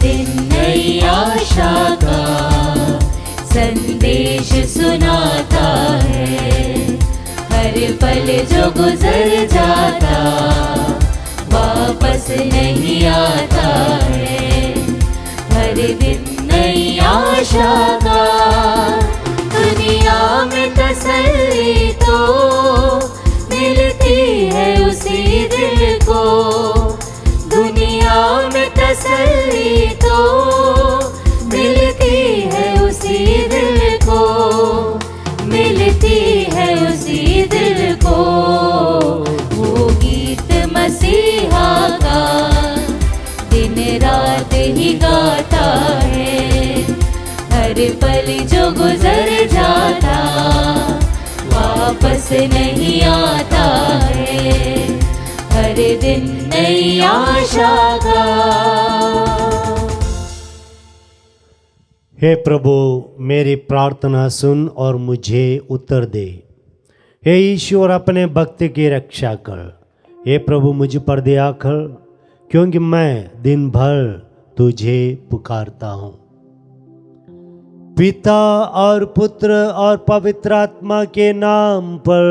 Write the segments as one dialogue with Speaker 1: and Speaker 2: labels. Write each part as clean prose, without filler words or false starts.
Speaker 1: दिन नई आशा का संदेश सुनाता है। हर पल जो गुजर जाता वापस नहीं आता है। हर दिन नई आशा का। दुनिया में तसल्ली तो मिलती है उसी दिल को। दुनिया में तसल्ली तो मिलती है उसी दिल को। मिलती है उसी दिल को। वो गीत मसीहा का दिन रात ही गाता है। हर पल जो गुजर जाता वापस नहीं आता है। हर दिन नई आशा का।
Speaker 2: हे प्रभु, मेरी प्रार्थना सुन और मुझे उत्तर दे। हे ईश्वर, अपने भक्त की रक्षा कर। हे प्रभु, मुझ पर दया कर, क्योंकि मैं दिन भर तुझे पुकारता हूँ। पिता और पुत्र और पवित्र आत्मा के नाम पर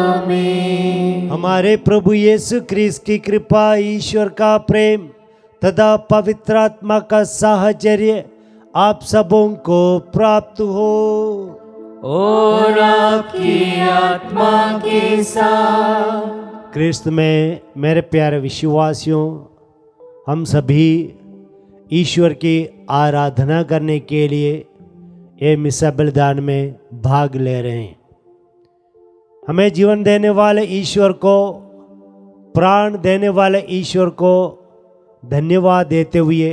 Speaker 2: आमीन। हमारे प्रभु यीशु ख्रीस्त की कृपा, ईश्वर का प्रेम तथा पवित्र आत्मा का साहचर्य आप सबों को प्राप्त हो
Speaker 1: और आपकी आत्मा के साथ।
Speaker 2: ख्रीस्त में मेरे प्यारे विश्वासियों, हम सभी ईश्वर की आराधना करने के लिए ये मिसा बलिदान में भाग ले रहे हैं। हमें जीवन देने वाले ईश्वर को, प्राण देने वाले ईश्वर को धन्यवाद देते हुए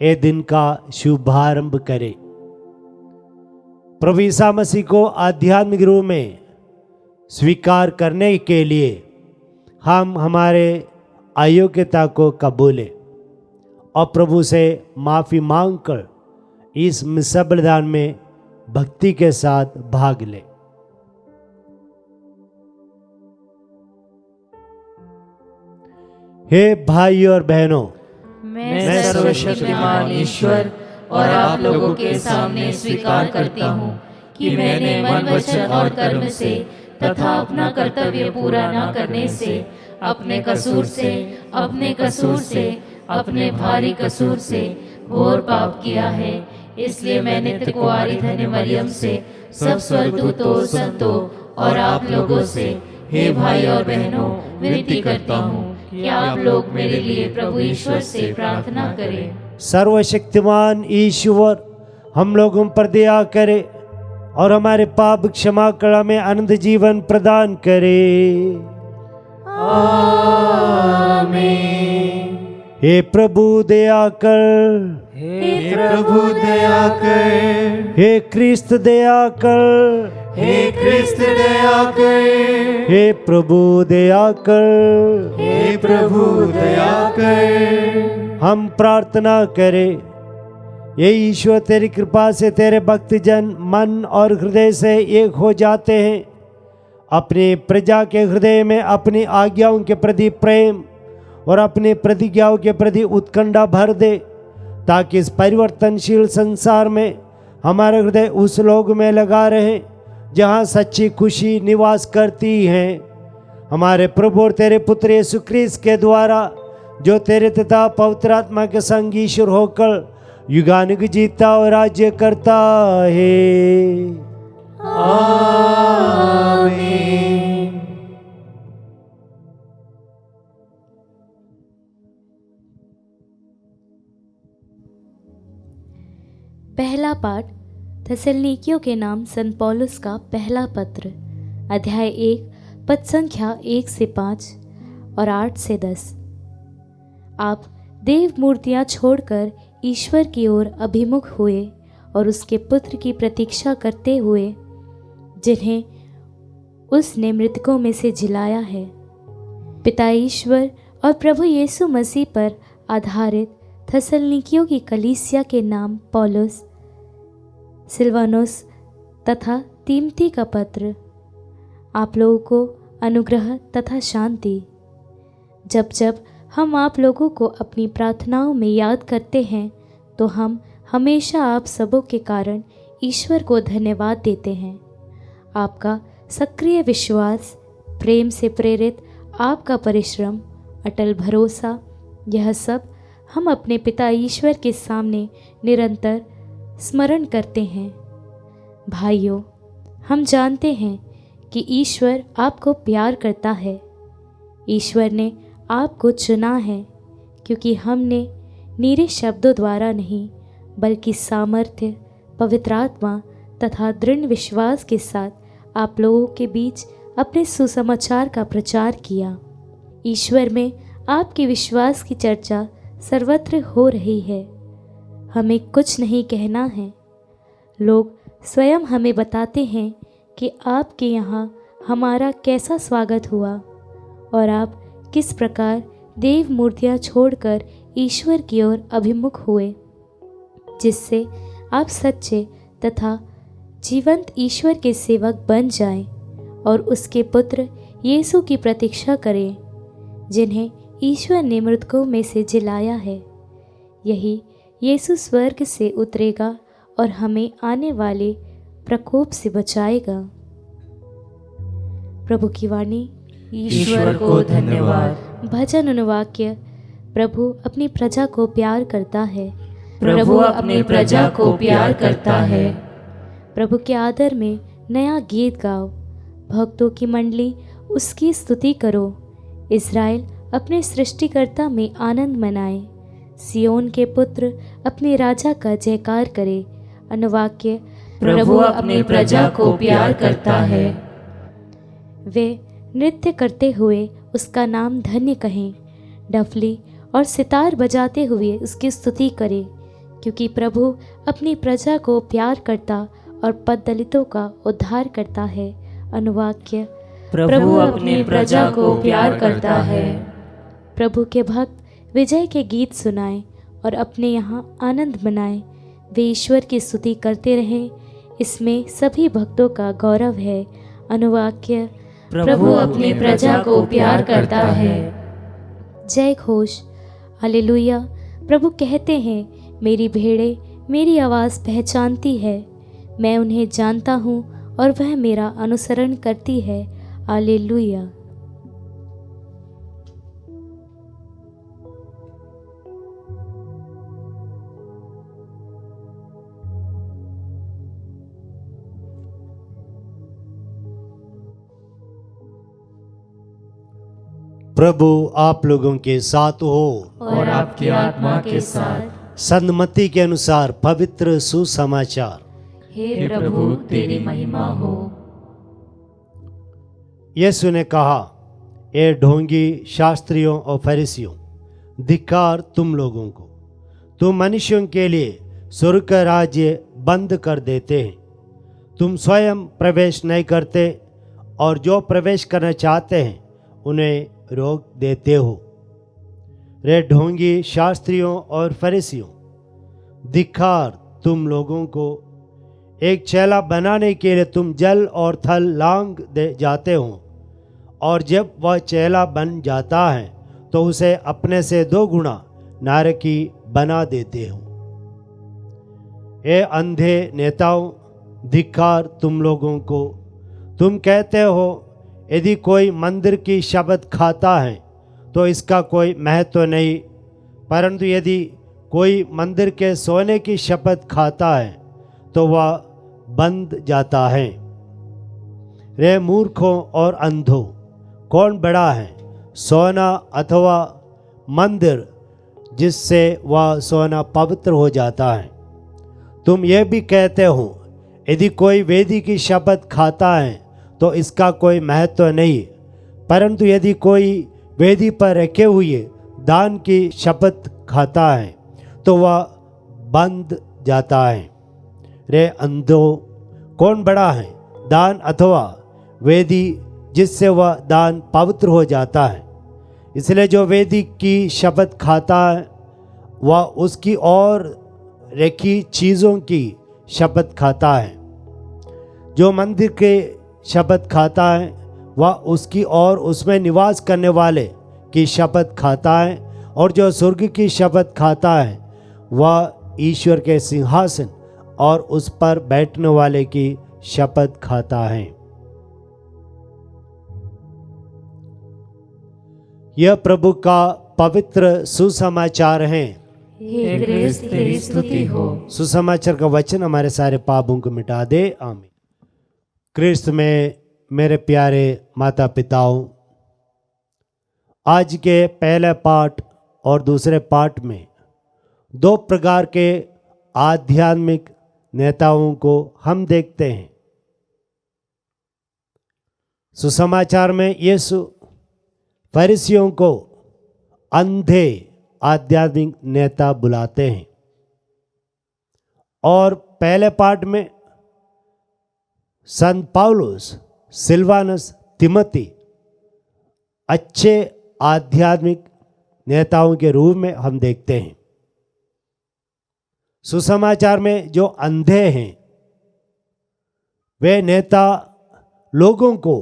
Speaker 2: ये दिन का शुभारंभ करें। प्रभु ईसा मसीह को आध्यात्मिक रूप में स्वीकार करने के लिए हम हमारे अयोग्यता को कबूलें और प्रभु से माफ़ी मांगकर इस मिसा बलिदान में भक्ति के साथ भाग लें। हे भाई और बहनों,
Speaker 1: मैं सर्वशक्तिमान ईश्वर और आप लोगों के सामने स्वीकार करता हूँ कि मैंने मन, वचन और कर्म से तथा अपना कर्तव्य पूरा न करने से, अपने कसूर से, अपने भारी कसूर से घोर पाप किया है। इसलिए मैंने नित्य कुंवारी धन्य मरियम से, सब स्वर्गदूतों, संतों और आप लोगों से, हे भाई और बहनों, विनती करता हूँ कि आप लोग मेरे लिए प्रभु ईश्वर से प्रार्थना करें।
Speaker 2: सर्वशक्तिमान ईश्वर हम लोगों पर दया करे और हमारे पाप क्षमा कर हमें अनंत जीवन प्रदान करे।
Speaker 1: आमीन।
Speaker 2: हे प्रभु दया कर,
Speaker 1: हे प्रभु दया कर,
Speaker 2: हे ख्रिस्त दया कर,
Speaker 1: हे ख्रिस्त दया कर,
Speaker 2: हे प्रभु दया कर,
Speaker 1: हे प्रभु दया कर।
Speaker 2: हम प्रार्थना करें। ये ईश्वर तेरी कृपा से तेरे भक्तजन मन और हृदय से एक हो जाते हैं। अपनी प्रजा के हृदय में अपनी आज्ञाओं के प्रति प्रेम और अपनी प्रतिज्ञाओं के प्रति उत्कंठा भर दे, ताकि इस परिवर्तनशील संसार में हमारे हृदय उस लोक में लगा रहे जहाँ सच्ची खुशी निवास करती है। हमारे प्रभु और तेरे पुत्र यीशु ख्रीस्त के द्वारा, जो तेरे तथा पवित्र आत्मा के संग ईश्वर होकर युगानुग जीता और राज्य करता है।
Speaker 1: आमीन।
Speaker 3: पहला पाठ थेसलनिकियों के नाम संत पौलुस का पहला पत्र, अध्याय 1, पद संख्या 1 से 5 और 8 से 10। आप देव मूर्तियां छोड़कर ईश्वर की ओर अभिमुख हुए और उसके पुत्र की प्रतीक्षा करते हुए, जिन्हें उसने मृतकों में से जिलाया है, पिता ईश्वर और प्रभु यीशु मसीह पर आधारित थेसलनिकियों की कलीसिया के नाम पौलुस, सिलवानुस तथा तीमती का पत्र। आप लोगों को अनुग्रह तथा शांति। जब जब हम आप लोगों को अपनी प्रार्थनाओं में याद करते हैं तो हम हमेशा आप सबों के कारण ईश्वर को धन्यवाद देते हैं। आपका सक्रिय विश्वास, प्रेम से प्रेरित आपका परिश्रम, अटल भरोसा, यह सब हम अपने पिता ईश्वर के सामने निरंतर स्मरण करते हैं। भाइयों, हम जानते हैं कि ईश्वर आपको प्यार करता है। ईश्वर ने आपको चुना है क्योंकि हमने नीरे शब्दों द्वारा नहीं बल्कि सामर्थ्य, पवित्र आत्मा तथा दृढ़ विश्वास के साथ आप लोगों के बीच अपने सुसमाचार का प्रचार किया। ईश्वर में आपके विश्वास की चर्चा सर्वत्र हो रही है। हमें कुछ नहीं कहना है। लोग स्वयं हमें बताते हैं कि आपके यहाँ हमारा कैसा स्वागत हुआ और आप किस प्रकार देव मूर्तियाँ छोड़कर ईश्वर की ओर अभिमुख हुए, जिससे आप सच्चे तथा जीवंत ईश्वर के सेवक बन जाएं और उसके पुत्र यीशु की प्रतीक्षा करें, जिन्हें ईश्वर ने मृतकों में से जिलाया है। यही यीशु स्वर्ग से उतरेगा और हमें आने वाले प्रकोप से बचाएगा। प्रभु की वाणी।
Speaker 1: ईश्वर को धन्यवाद।
Speaker 3: भजन अनुवाक्य। प्रभु अपनी प्रजा को प्यार करता है।
Speaker 1: प्रभु अपनी प्रजा को प्यार करता है।
Speaker 3: प्रभु के आदर में नया गीत गाओ। भक्तों की मंडली उसकी स्तुति करो। इस्राएल अपने सृष्टिकर्ता में आनंद मनाए। सियोन के पुत्र अपने राजा का जयकार करे। अनुवाक्य।
Speaker 1: प्रभु अपनी प्रजा को प्यार करता है।
Speaker 3: वे नृत्य करते हुए उसका नाम धन्य कहें। डफली और सितार बजाते हुए उसकी स्तुति करें, क्योंकि प्रभु अपनी प्रजा को प्यार करता और पददलितों का उद्धार करता है। अनुवाक्य।
Speaker 1: प्रभु अपनी प्रजा को प्यार करता है।
Speaker 3: प्रभु के भक्त विजय के गीत सुनाएं और अपने यहाँ आनंद मनाएं। वे ईश्वर की स्तुति करते रहें, इसमें सभी भक्तों का गौरव है। अनुवाक्य।
Speaker 1: प्रभु अपनी प्रजा को प्यार करता है।
Speaker 3: जय घोष। हालेलुया। प्रभु कहते हैं, मेरी भेड़ें मेरी आवाज़ पहचानती है, मैं उन्हें जानता हूँ और वह मेरा अनुसरण करती है। हालेलुया।
Speaker 2: प्रभु आप लोगों के साथ हो
Speaker 1: और आपकी आत्मा के साथ।
Speaker 2: सन्मति के अनुसार पवित्र सुसमाचार।
Speaker 1: हे प्रभु तेरी महिमा हो।
Speaker 2: यीशु ने कहा, ए ढोंगी शास्त्रियों और फरीसियों, धिक्कार तुम लोगों को, तुम मनुष्यों के लिए स्वर्ग का राज्य बंद कर देते हैं। तुम स्वयं प्रवेश नहीं करते और जो प्रवेश करना चाहते हैं उन्हें रोक देते हो। रे ढोंगी शास्त्रियों और फरीसियों, धिक्कार तुम लोगों को, एक चेला बनाने के लिए तुम जल और थल लांग दे जाते हो, और जब वह चेला बन जाता है तो उसे अपने से 2 गुना नारकी बना देते हो। ए अंधे नेताओं, धिक्कार तुम लोगों को, तुम कहते हो यदि कोई मंदिर की शपथ खाता है तो इसका कोई महत्व नहीं, परंतु यदि कोई मंदिर के सोने की शपथ खाता है तो वह बंद जाता है। रे मूर्खों और अंधों, कौन बड़ा है, सोना अथवा मंदिर जिससे वह सोना पवित्र हो जाता है? तुम ये भी कहते हो यदि कोई वेदी की शपथ खाता है तो इसका कोई महत्व नहीं, परंतु यदि कोई वेदी पर रखे हुए दान की शपथ खाता है तो वह बंद जाता है। रे अंधों, कौन बड़ा है, दान अथवा वेदी जिससे वह दान पवित्र हो जाता है? इसलिए जो वेदी की शपथ खाता है वह उसकी और रखी चीज़ों की शपथ खाता है। जो मंदिर के शपथ खाता है वह उसकी और उसमें निवास करने वाले की शपथ खाता है, और जो स्वर्ग की शपथ खाता है वह ईश्वर के सिंहासन और उस पर बैठने वाले की शपथ खाता है। यह प्रभु का पवित्र सुसमाचार है।
Speaker 1: हे क्रिस्त तेरी स्तुति हो।
Speaker 2: सुसमाचार का वचन हमारे सारे पापों को मिटा दे, आमीन। क्रिस्त में मेरे प्यारे माता पिताओं, आज के पहले पाठ और दूसरे पाठ में दो प्रकार के आध्यात्मिक नेताओं को हम देखते हैं। सुसमाचार में यीशु फरीसियों को अंधे आध्यात्मिक नेता बुलाते हैं, और पहले पाठ में संत पौलुस, सिलवानुस, तिमोथी अच्छे आध्यात्मिक नेताओं के रूप में हम देखते हैं। सुसमाचार में जो अंधे हैं वे नेता लोगों को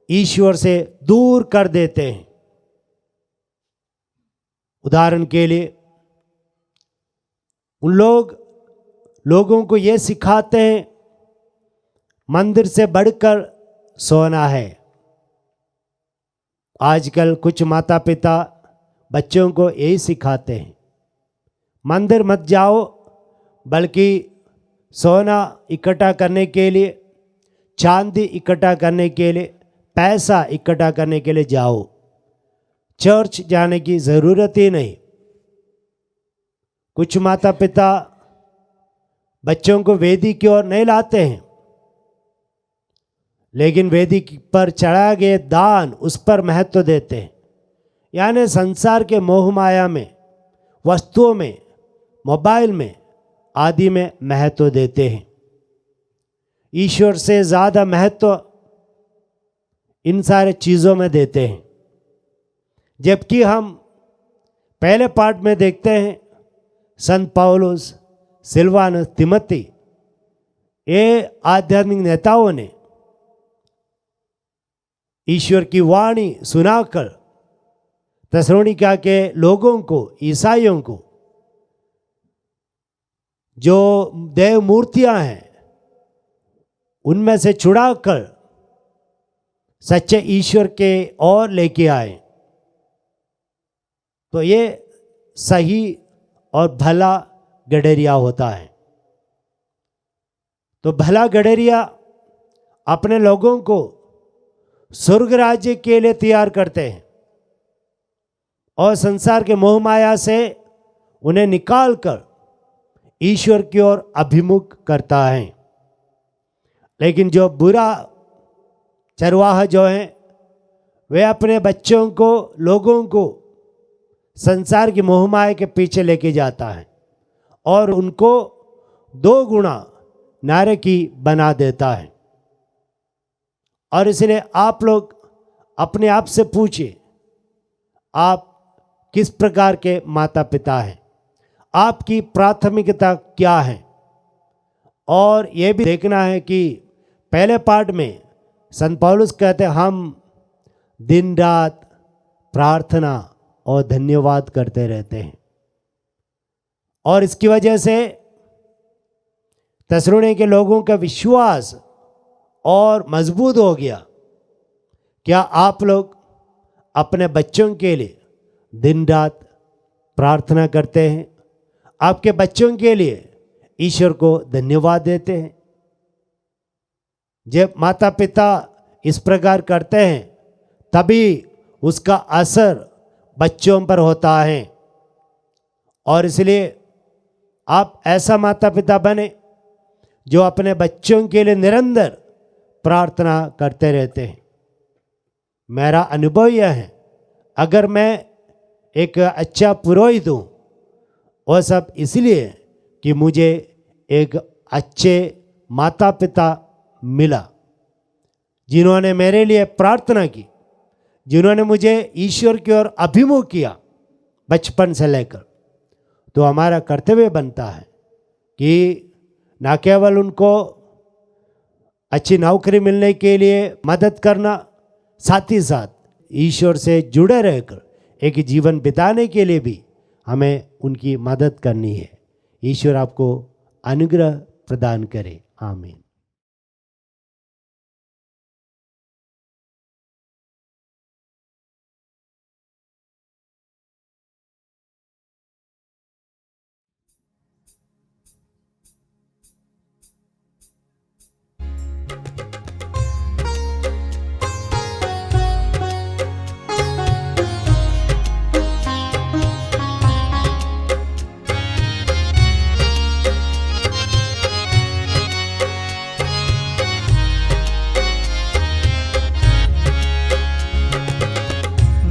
Speaker 2: ईश्वर से दूर कर देते हैं। उदाहरण के लिए उन लोगों को ये सिखाते हैं मंदिर से बढ़कर सोना है। आजकल कुछ माता पिता बच्चों को यही सिखाते हैं, मंदिर मत जाओ, बल्कि सोना इकट्ठा करने के लिए, चांदी इकट्ठा करने के लिए, पैसा इकट्ठा करने के लिए जाओ, चर्च जाने की ज़रूरत ही नहीं। कुछ माता पिता बच्चों को वेदी की ओर नहीं लाते हैं, लेकिन वेदी पर चढ़ाए गए दान उस पर महत्व देते हैं। यानी संसार के मोह माया में, वस्तुओं में, मोबाइल में आदि में महत्व देते हैं। ईश्वर से ज़्यादा महत्व इन सारे चीज़ों में देते हैं। जबकि हम पहले पाठ में देखते हैं संत पौलुस, सिलवानुस, तिमोथी, ये आध्यात्मिक नेताओं ने ईश्वर की वाणी सुनाकर थिस्सलुनीके के लोगों को, ईसाइयों को, जो देव मूर्तियां हैं उनमें से छुड़ाकर सच्चे ईश्वर के ओर लेके आए। तो ये सही और भला गडरिया होता है। तो भला गडरिया अपने लोगों को स्वर्ग राज्य के लिए तैयार करते हैं और संसार के मोह माया से उन्हें निकालकर ईश्वर की ओर अभिमुख करता है। लेकिन जो बुरा चरवाहा जो है वे अपने बच्चों को, लोगों को संसार की मोह माया के पीछे लेके जाता है और उनको 2 गुना नारकी बना देता है। और इसलिए आप लोग अपने आप से पूछिए, आप किस प्रकार के माता पिता हैं, आपकी प्राथमिकता क्या है। और ये भी देखना है कि पहले पाठ में संत पौलुस कहते हैं हम दिन रात प्रार्थना और धन्यवाद करते रहते हैं, और इसकी वजह से थिस्सलुनीके के लोगों का विश्वास और मजबूत हो गया। क्या आप लोग अपने बच्चों के लिए दिन रात प्रार्थना करते हैं? आपके बच्चों के लिए ईश्वर को धन्यवाद देते हैं? जब माता पिता इस प्रकार करते हैं तभी उसका असर बच्चों पर होता है। और इसलिए आप ऐसा माता पिता बने जो अपने बच्चों के लिए निरंतर प्रार्थना करते रहते हैं। मेरा अनुभव यह है, अगर मैं एक अच्छा पुरोहित हूँ वह सब इसलिए कि मुझे एक अच्छे माता पिता मिला जिन्होंने मेरे लिए प्रार्थना की, जिन्होंने मुझे ईश्वर की ओर अभिमुख किया बचपन से लेकर। तो हमारा कर्तव्य बनता है कि न केवल उनको अच्छी नौकरी मिलने के लिए मदद करना, साथ ही साथ ईश्वर से जुड़े रहकर एक जीवन बिताने के लिए भी हमें उनकी मदद करनी है। ईश्वर आपको अनुग्रह प्रदान करे। आमीन।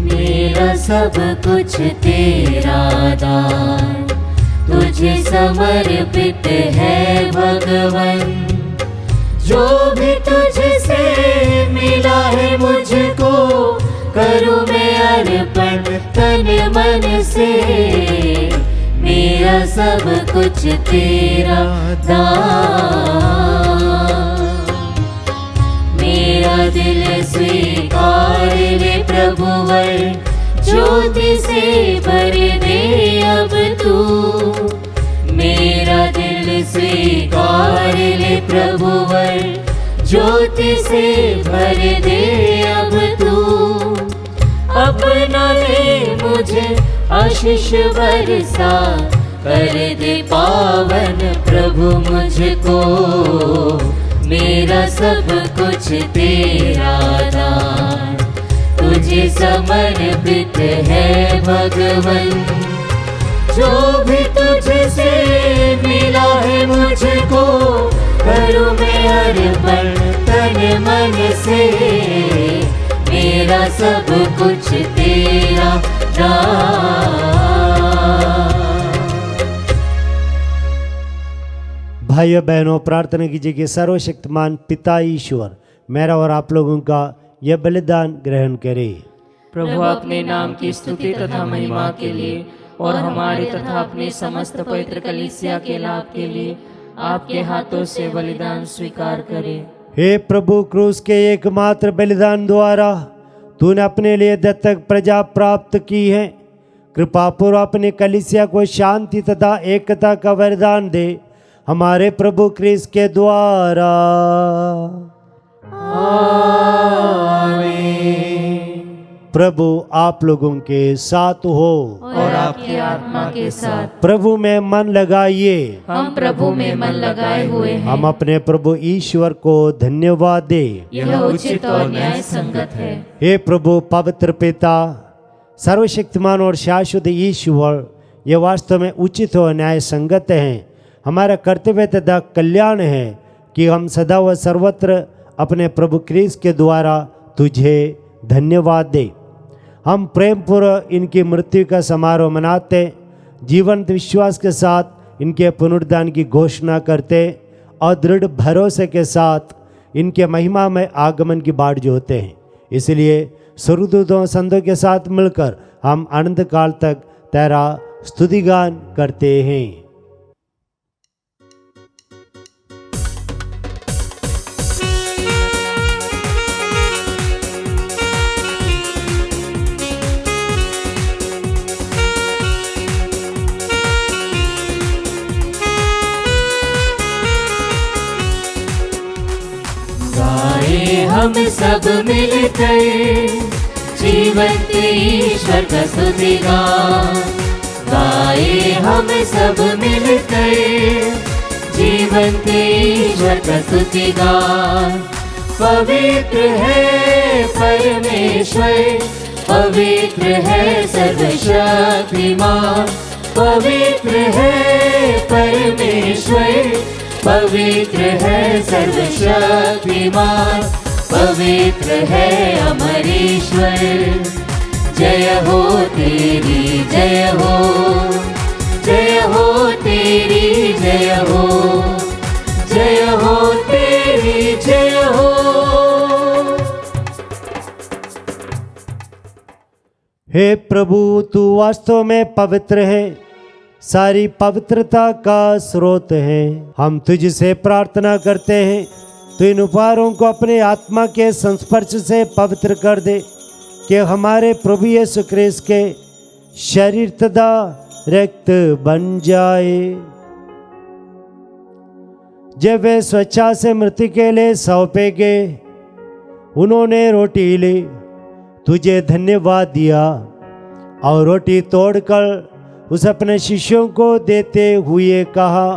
Speaker 1: मेरा सब कुछ तेरा दान, तुझे समर्पित है भगवन। जो भी तुझसे मिला है मुझको, करूँ मैं अर्पण तन मन से। मेरा सब कुछ तेरा दान, मेरा दिल स्वीकार ले प्रभुवर, ज्योति से भर दे अब तू। मेरा दिल स्वीकार ले प्रभुवर, ज्योति से भर दे अब तू। अपना ले मुझे आशीष बरसा, कर दे पावन प्रभु मुझको। मेरा सब कुछ तेरा दान, तुझे समर्पित है भगवन। जो भी तुझसे मिला है मुझको, करूँ मैं अर्पण तन मन से। मेरा सब कुछ तेरा दान।
Speaker 2: भाइयों बहनों, प्रार्थना कीजिए कि सर्वशक्तिमान पिता ईश्वर मेरा और आप लोगों का यह बलिदान ग्रहण करे।
Speaker 1: प्रभु अपने नाम की स्तुति तथा महिमा के लिए और हमारे तथा अपने समस्त पवित्र कलीसिया के लाभ के लिए आपके हाथों से बलिदान स्वीकार करे।
Speaker 2: हे प्रभु, क्रूस के एकमात्र बलिदान द्वारा तूने अपने लिए दत्तक प्रजा प्राप्त की है। कृपा पूर्वक अपने कलीसिया को शांति तथा एकता का वरदान दे, हमारे प्रभु क्रिस्त के द्वारा। प्रभु आप लोगों के साथ हो
Speaker 1: और आपकी आत्मा के साथ।
Speaker 2: प्रभु में मन लगाइए।
Speaker 1: हम प्रभु में मन लगाए हुए हैं।
Speaker 2: हम अपने प्रभु ईश्वर को धन्यवाद दे।
Speaker 1: यह उचित और न्याय संगत है।
Speaker 2: हे प्रभु पवित्र पिता, सर्वशक्तिमान और शाश्वत ईश्वर, यह वास्तव में उचित और न्याय संगत है। हमारा कर्तव्य तथा कल्याण है कि हम सदा व सर्वत्र अपने प्रभु क्रिस्त के द्वारा तुझे धन्यवाद दे। हम प्रेम पूर्वक इनकी मृत्यु का समारोह मनाते, जीवंत विश्वास के साथ इनके पुनरुत्थान की घोषणा करते और दृढ़ भरोसे के साथ इनके महिमा में आगमन की बाट जोते हैं। इसलिए स्वर्गदूतों संतों के साथ मिलकर हम अनंत काल तक तेरा स्तुतिगान करते हैं।
Speaker 1: हम सब मिलकर जीवंत ईश्वर का स्तुतिगान गाए। हम सब मिलकर जीवंत ईश्वर का स्तुतिगान। पवित्र है परमेश्वर, पवित्र है सर्वशक्तिमान। पवित्र है परमेश्वर, पवित्र है सर्वशक्तिमान। पवित्र है अमरीश्वर। जय हो तेरी जय हो, जय हो तेरी जय हो, जय हो तेरी जय हो।
Speaker 2: हे प्रभु, तू वास्तव में पवित्र है, सारी पवित्रता का स्रोत है। हम तुझसे प्रार्थना करते हैं, तो इन उपहारों को अपने आत्मा के संस्पर्श से पवित्र कर दे, कि हमारे प्रभु यीशु ख्रीस्त के शरीर तथा रक्त बन जाए। जब वे स्वेच्छा से मृत्यु के लिए सौंपे गए, उन्होंने रोटी ली, तुझे धन्यवाद दिया और रोटी तोड़कर उस अपने शिष्यों को देते हुए कहा,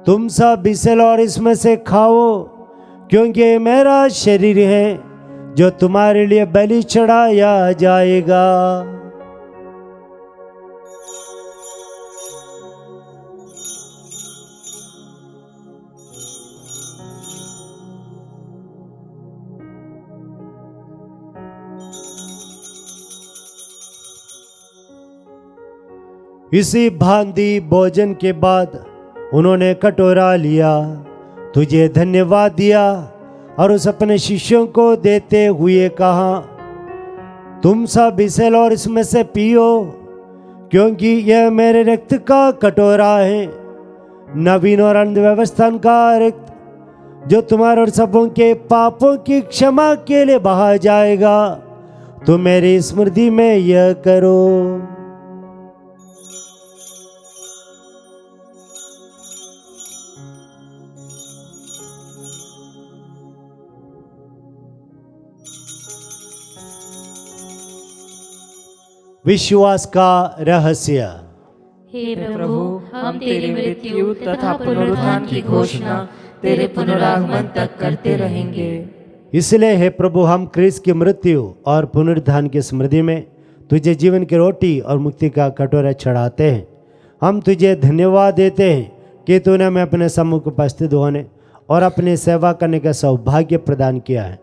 Speaker 2: तुम सब इसे लो और इसमें से खाओ, क्योंकि ये मेरा शरीर है जो तुम्हारे लिए बलि चढ़ाया जाएगा। इसी भांति भोजन के बाद उन्होंने कटोरा लिया, तुझे धन्यवाद दिया और उस अपने शिष्यों को देते हुए कहा, तुम सब इसे लो और इसमें से पियो, क्योंकि यह मेरे रक्त का कटोरा है, नवीन और अनंत व्यवस्था का रक्त, जो तुम्हारे और सबों के पापों की क्षमा के लिए बहा जाएगा। तुम मेरी स्मृति में यह करो। विश्वास का रहस्य।
Speaker 1: हे प्रभु, हम तेरी मृत्यु तथा पुनरुत्थान की घोषणा तेरे पुनरागमन तक करते रहेंगे।
Speaker 2: इसलिए हे प्रभु, हम क्रिस्त की मृत्यु और पुनरुत्थान की स्मृति में तुझे जीवन की रोटी और मुक्ति का कटोरा चढ़ाते हैं। हम तुझे धन्यवाद देते हैं कि तूने हमें अपने सम्मुख उपस्थित होने और अपनी सेवा करने का सौभाग्य प्रदान किया है।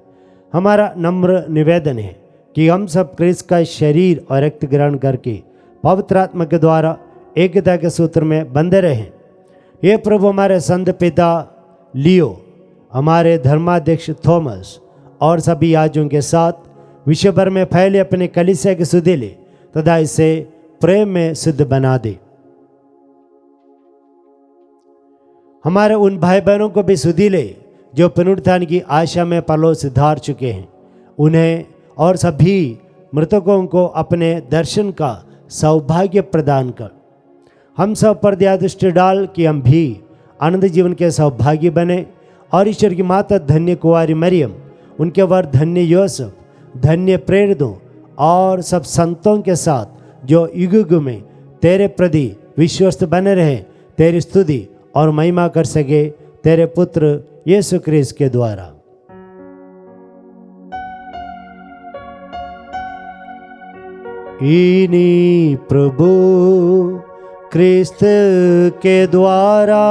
Speaker 2: हमारा नम्र निवेदन है कि हम सब क्रिस्त का शरीर और रक्त ग्रहण करके पवित्र आत्मा के द्वारा एकता के सूत्र में बंधे रहें। ये प्रभु, हमारे संत पिता लियो, हमारे धर्माध्यक्ष थॉमस और सभी याजकों के साथ विश्व भर में फैले अपने कलीसिया के सुधि ले तथा इसे प्रेम में सिद्ध बना दे। हमारे उन भाई बहनों को भी सुधि ले जो पुनरुत्थान की आशा में परलोक से धार चुके हैं। उन्हें और सभी मृतकों को अपने दर्शन का सौभाग्य प्रदान कर हम सब पर दया दृष्टि डाल कि हम भी आनंद जीवन के सौभाग्य बने और ईश्वर की माता धन्य कुंवारी मरियम, उनके वर धन्य यूसुफ, धन्य प्रेरितों और सब संतों के साथ जो युग युग में तेरे प्रति विश्वस्त बने रहे, तेरी स्तुति और महिमा कर सके तेरे पुत्र यीशु ख्रीस्त के द्वारा। इन्हीं प्रभु क्रिस्त के द्वारा,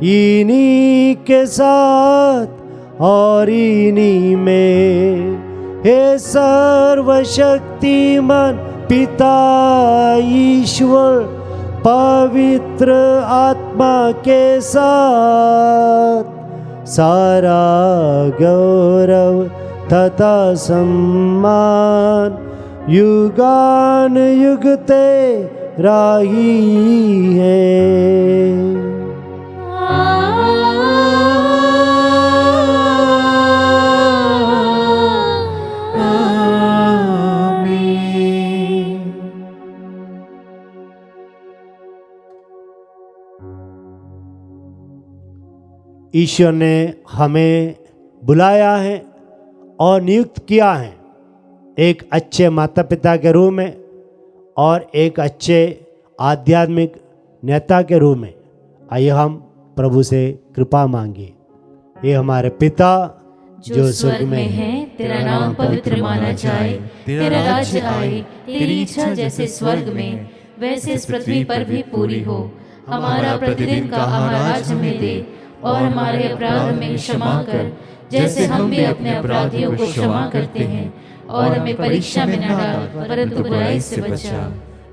Speaker 2: इन्हीं के साथ और इन्हीं में, हे सर्वशक्तिमान पिता ईश्वर, पवित्र आत्मा के साथ सारा गौरव तथा सम्मान युगान युग तेरा ही है। ईश्वर ने हमें बुलाया है और नियुक्त किया है एक अच्छे माता पिता के रूप में और एक अच्छे आध्यात्मिक नेता के रूप में। आइए हम प्रभु से कृपा मांगे। ये हमारे पिता जो स्वर्ग में है,
Speaker 1: तेरा नाम पवित्र माना जाए, तेरा राज्य आए, तेरी इच्छा जैसे स्वर्ग में वैसे इस पृथ्वी पर भी पूरी हो। हमारा प्रतिदिन का आहार आज हमें दे और हमारे अपराध हमें क्षमा कर, जैसे हम भी अपने अपराधियों को क्षमा करते हैं, और हमें परीक्षा में न डाल परंतु बुराई से बचा।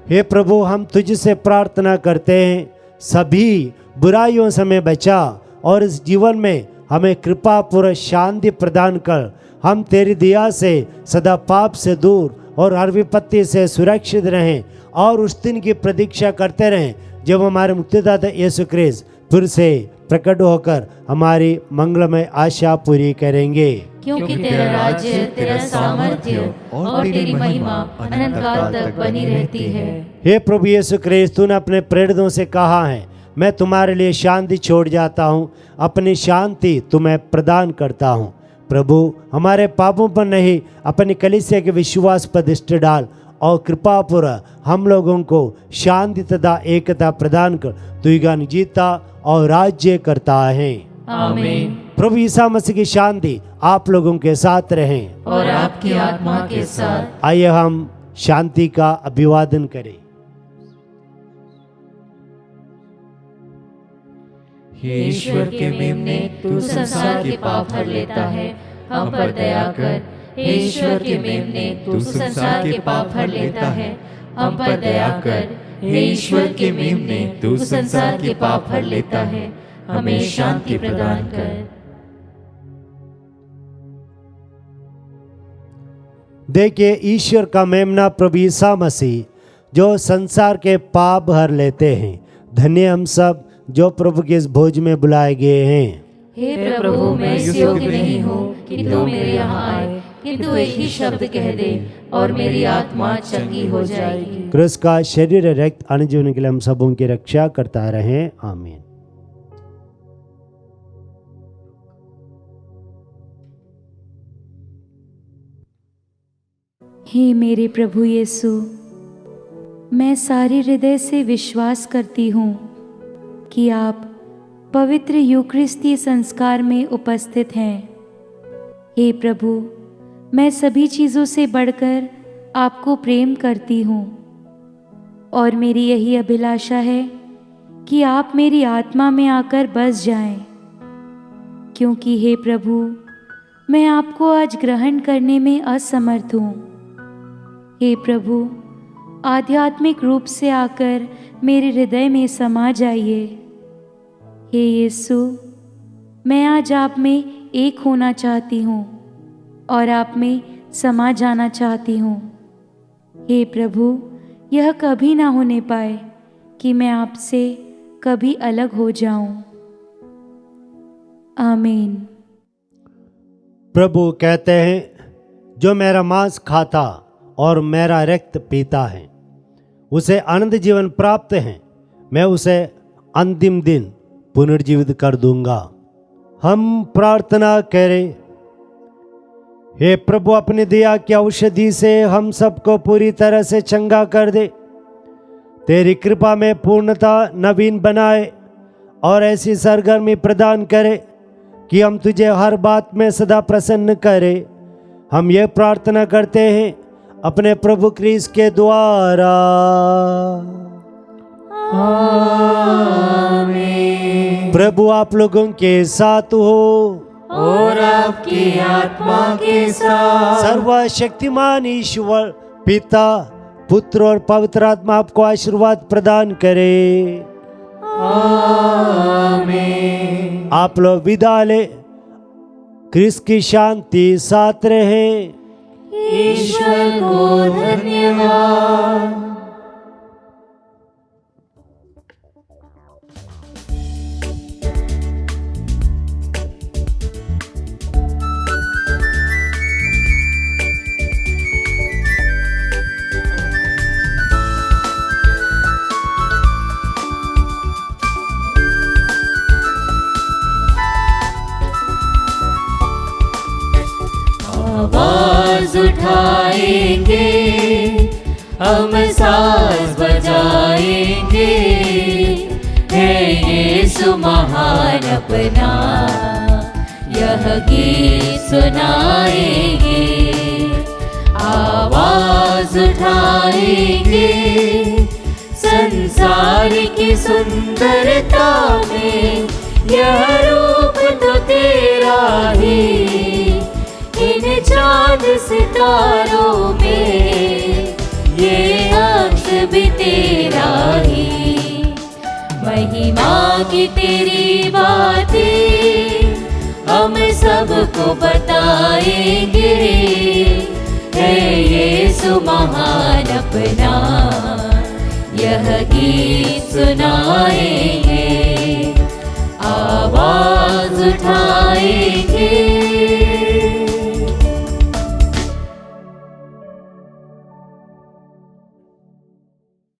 Speaker 2: हे प्रभु, हम तुझसे प्रार्थना करते हैं, सभी बुराइयों से हमें बचा और इस जीवन में हमें कृपा पूर्वक शांति प्रदान कर। हम तेरी दया से सदा पाप से दूर और हर विपत्ति से सुरक्षित रहें और उस दिन की प्रतीक्षा करते रहें जब हमारे मुक्तिदाता यीशु ख्रीस्त फिर से प्रकट होकर हमारी मंगलमय आशा पूरी करेंगे।
Speaker 1: क्योंकि तेरा राज्य, तेरा सामर्थ्य और तेरी महिमा अनंत काल तक बनी रहती है।
Speaker 2: हे प्रभु यीशु क्रिस्त, तूने अपने प्रेरितों से कहा है, मैं तुम्हारे लिए शांति छोड़ जाता हूँ, अपनी शांति तुम्हें प्रदान करता हूँ। प्रभु, हमारे पापों पर नहीं, अपनी कलीसिया के विश्वास पर दृष्टि डाल और कृपापूर्वक हम लोगों को शांति तथा एकता प्रदान कर। तू युगान जीता और राज्य करता है।
Speaker 1: आमीन।
Speaker 2: प्रभु ईसा मसीह की शांति आप लोगों के साथ रहे
Speaker 1: और आपकी आत्मा के साथ।
Speaker 2: आइए हम शांति का अभिवादन करें।
Speaker 1: हे ईश्वर के मेमने, तू संसार के पाप हर लेता है, हम पर दया कर। हे ईश्वर के मेमने, तू संसार के पाप हर लेता है, हम पर दया कर। हे ईश्वर के मेमने, तू संसार के पाप हर लेता है, हमें शांति प्रदान कर।
Speaker 2: देखिए, ईश्वर का मेमना प्रभु ईसा मसीह जो संसार के पाप हर लेते हैं। धन्य हम सब जो प्रभु के इस भोज में बुलाए गए हैं।
Speaker 1: हे प्रभु, मैं इस योग्य नहीं हूँ कि तू मेरे यहाँ आए, किंतु एक ही शब्द कह दे और मेरी आत्मा चंगी हो जाएगी।
Speaker 2: क्रिस्त का शरीर रक्त अन्य जीवन के लिए हम सबों की रक्षा करता रहे। आमीन।
Speaker 3: हे मेरे प्रभु यीशु, मैं सारे हृदय से विश्वास करती हूँ कि आप पवित्र यूकरिस्ती संस्कार में उपस्थित हैं। हे प्रभु, मैं सभी चीज़ों से बढ़कर आपको प्रेम करती हूँ और मेरी यही अभिलाषा है कि आप मेरी आत्मा में आकर बस जाएं, क्योंकि हे प्रभु, मैं आपको आज ग्रहण करने में असमर्थ हूँ। हे प्रभु, आध्यात्मिक रूप से आकर मेरे हृदय में समा जाइए। हे यीशु, मैं आज आप में एक होना चाहती हूँ और आप में समा जाना चाहती हूँ। हे प्रभु, यह कभी ना होने पाए कि मैं आपसे कभी अलग हो जाऊं। आमीन।
Speaker 2: प्रभु कहते हैं, जो मेरा मांस खाता और मेरा रक्त पीता है उसे अनंत जीवन प्राप्त है, मैं उसे अंतिम दिन पुनर्जीवित कर दूंगा। हम प्रार्थना करें। हे प्रभु, अपनी दया की औषधि से हम सबको पूरी तरह से चंगा कर दे। तेरी कृपा में पूर्णता नवीन बनाए और ऐसी सरगर्मी प्रदान करे कि हम तुझे हर बात में सदा प्रसन्न करें। हम ये प्रार्थना करते हैं अपने प्रभु क्रिस्त के द्वारा।
Speaker 1: आमीन।
Speaker 2: प्रभु आप लोगों के साथ हो
Speaker 1: और आपकी आत्मा के साथ।
Speaker 2: सर्वशक्तिमान ईश्वर पिता, पुत्र और पवित्र आत्मा आपको आशीर्वाद प्रदान करे।
Speaker 1: आमीन।
Speaker 2: आप लोग विदा ले। क्रिस्त की शांति साथ रहे।
Speaker 1: ईश्वर को धन्यवाद। आवाज उठाएंगे, हम साज बजाएंगे, है यीशु महान अपना, यह गीत सुनाएंगे। आवाज उठाएंगे, संसार की सुंदरता में यह रूप तो तेरा ही, इन चांद सितारों में ये अक्ष भी तेरा ही। महिमा की तेरी बातें हम सबको बताएंगे, है यीशु महान अपना, यह गीत सुनाएंगे। आवाज उठाएंगे,